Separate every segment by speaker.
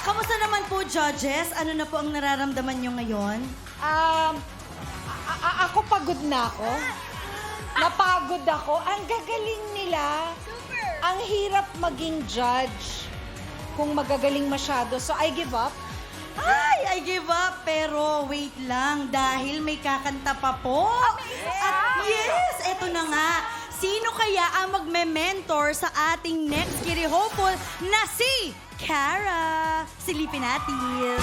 Speaker 1: Kamusta naman po, judges? Ano na po ang nararamdaman nyo ngayon?
Speaker 2: Ako pagod na ako. Napagod ako. Ang gagaling nila. Ang hirap maging judge kung magagaling masyado. So, I give up.
Speaker 1: Ay, I give up. Pero wait lang, dahil may kakanta pa po. At yes, eto na nga. Sino kaya ang magme-mentor sa ating next Kiri Hopeful na si Cara? Silipin natin.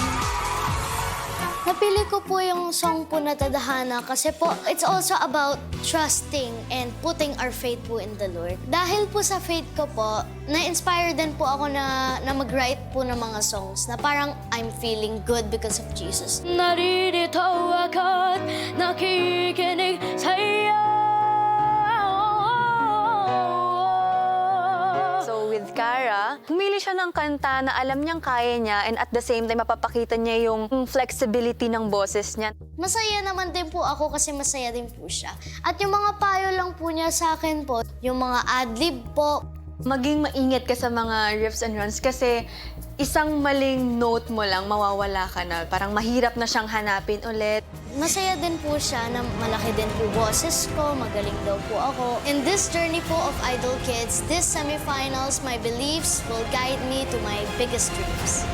Speaker 3: Napili ko po yung song po na Tadhana kasi po it's also about trusting and putting our faith po in the Lord. Dahil po sa faith ko po, na-inspire din po ako na mag-write po ng mga songs na parang I'm feeling good because of Jesus. Naririto ako't nakikinig sa'yo.
Speaker 4: So with Cara, humili siya ng kanta na alam niyang kaya niya and at the same time mapapakita niya yung flexibility ng boses niya.
Speaker 3: Masaya naman din po ako kasi masaya din po siya. At yung mga payo lang po niya sa akin po, yung mga ad-lib po.
Speaker 4: Maging maingat ka sa mga riffs and runs kasi isang maling note mo lang, mawawala ka na. Parang mahirap na siyang hanapin ulit.
Speaker 3: Masaya din po siya na malaki din po boses ko, magaling daw po ako. In this journey po of Idol Kids, this semifinals, my beliefs will guide me to my biggest dreams.